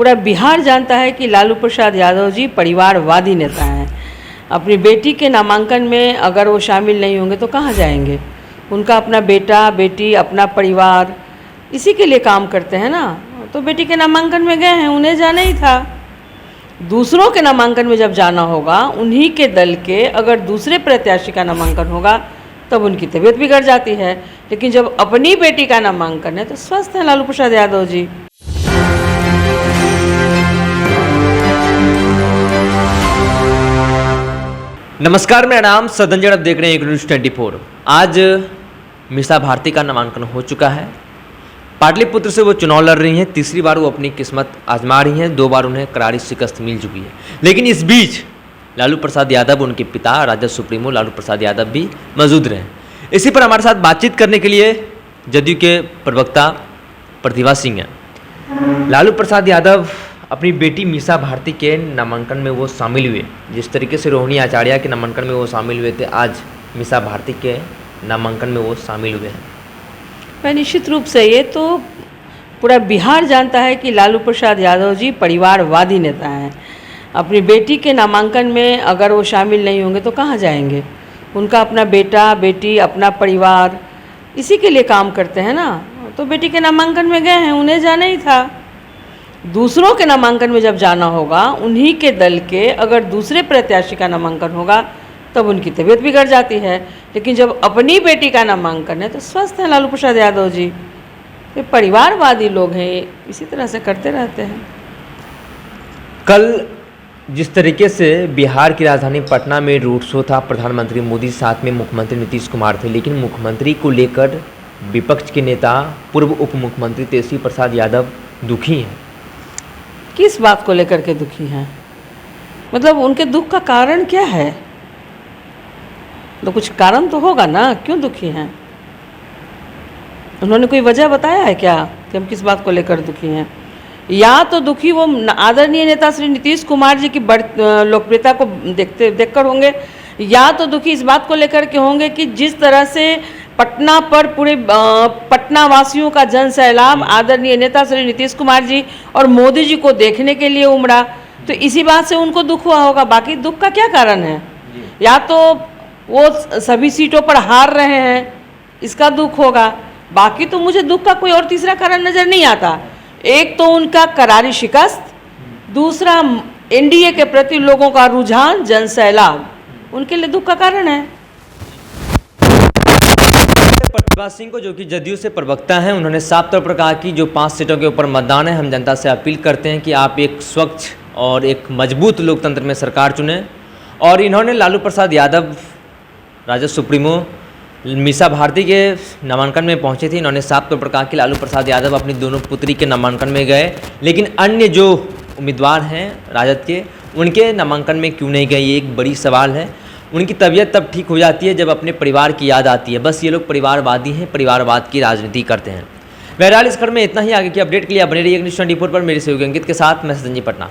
पूरा बिहार जानता है कि लालू प्रसाद यादव जी परिवारवादी नेता हैं। अपनी बेटी के नामांकन में अगर वो शामिल नहीं होंगे तो कहाँ जाएंगे। उनका अपना बेटा बेटी अपना परिवार इसी के लिए काम करते हैं ना। तो बेटी के नामांकन में गए हैं, उन्हें जाना ही था। दूसरों के नामांकन में जब जाना होगा, उन्हीं के दल के अगर दूसरे प्रत्याशी का नामांकन होगा तब उनकी तबीयत बिगड़ जाती है। लेकिन जब अपनी बेटी का नामांकन है तो स्वस्थ हैं लालू प्रसाद यादव जी। नमस्कार, मेरा नाम सदंजन, आप देख रहे हैं एक न्यूज़ 24। आज मीसा भारती का नामांकन हो चुका है। पाटलिपुत्र से वो चुनाव लड़ रही हैं। तीसरी बार वो अपनी किस्मत आजमा रही हैं। 2 बार उन्हें करारी शिकस्त मिल चुकी है। लेकिन इस बीच लालू प्रसाद यादव, उनके पिता राजद सुप्रीमो लालू प्रसाद यादव भी मौजूद रहे। इसी पर हमारे साथ बातचीत करने के लिए जदयू के प्रवक्ता प्रतिभा सिंह हैं। लालू प्रसाद यादव अपनी बेटी मीसा भारती के नामांकन में वो शामिल हुए। जिस तरीके से रोहिणी आचार्य के नामांकन में वो शामिल हुए थे, आज मीसा भारती के नामांकन में वो शामिल हुए हैं। मैं निश्चित रूप से ये तो पूरा बिहार जानता है कि लालू प्रसाद यादव जी परिवारवादी नेता हैं। अपनी बेटी के नामांकन में अगर वो शामिल नहीं होंगे तो कहाँ जाएंगे। उनका अपना बेटा बेटी अपना परिवार इसी के लिए काम करते हैं ना। तो बेटी के नामांकन में गए हैं, उन्हें जाना ही था। दूसरों के नामांकन में जब जाना होगा, उन्हीं के दल के अगर दूसरे प्रत्याशी का नामांकन होगा तब उनकी तबीयत बिगड़ जाती है। लेकिन जब अपनी बेटी का नामांकन है तो स्वस्थ हैं लालू प्रसाद यादव जी। ये परिवारवादी लोग हैं, इसी तरह से करते रहते हैं। कल जिस तरीके से बिहार की राजधानी पटना में रोड शो था, प्रधानमंत्री मोदी साथ में मुख्यमंत्री नीतीश कुमार थे। लेकिन मुख्यमंत्री को लेकर विपक्ष के नेता पूर्व उप मुख्यमंत्री तेजस्वी प्रसाद यादव दुखी हैं। किस बात को लेकर के दुखी हैं? मतलब उनके दुख का कारण क्या है? तो कुछ कारण तो होगा ना, क्यों दुखी हैं? उन्होंने कोई वजह बताया है क्या कि हम किस बात को लेकर दुखी हैं? या तो दुखी वो आदरणीय नेता श्री नीतीश कुमार जी की लोकप्रियता को देखकर होंगे, या तो दुखी इस बात को लेकर के होंगे कि जिस तरह से पटना पर पूरे पटना वासियों का जन सैलाब आदरणीय नेता श्री नीतीश कुमार जी और मोदी जी को देखने के लिए उमड़ा, तो इसी बात से उनको दुख हुआ होगा। बाकी दुख का क्या कारण है? या तो वो सभी सीटों पर हार रहे हैं, इसका दुख होगा। बाकी तो मुझे दुख का कोई और तीसरा कारण नज़र नहीं आता। एक तो उनका करारी शिकस्त, दूसरा एनडीए के प्रति लोगों का रुझान, जन सैलाब, उनके लिए दुख का कारण है। प्रतिभा सिंह को, जो कि जदयू से प्रवक्ता हैं, उन्होंने साफ तौर पर कहा कि जो 5 सीटों के ऊपर मतदान है, हम जनता से अपील करते हैं कि आप एक स्वच्छ और एक मजबूत लोकतंत्र में सरकार चुनें। और इन्होंने लालू प्रसाद यादव राजद सुप्रीमो मीसा भारती के नामांकन में पहुंचे थे। इन्होंने साफ तौर पर कहा कि लालू प्रसाद यादव अपनी दोनों पुत्री के नामांकन में गए, लेकिन अन्य जो उम्मीदवार हैं राजद के, उनके नामांकन में क्यों नहीं गए, ये एक बड़ी सवाल है। उनकी तबीयत तब ठीक हो जाती है जब अपने परिवार की याद आती है। बस ये लोग परिवारवादी हैं, परिवारवाद की राजनीति करते हैं। बहरहाल इस खबर में इतना ही। आगे की अपडेट के लिए बने रहिए न्यूज़ 24 पर। मेरे सहयोगी अंकित के साथ मैं सदंजी पटना।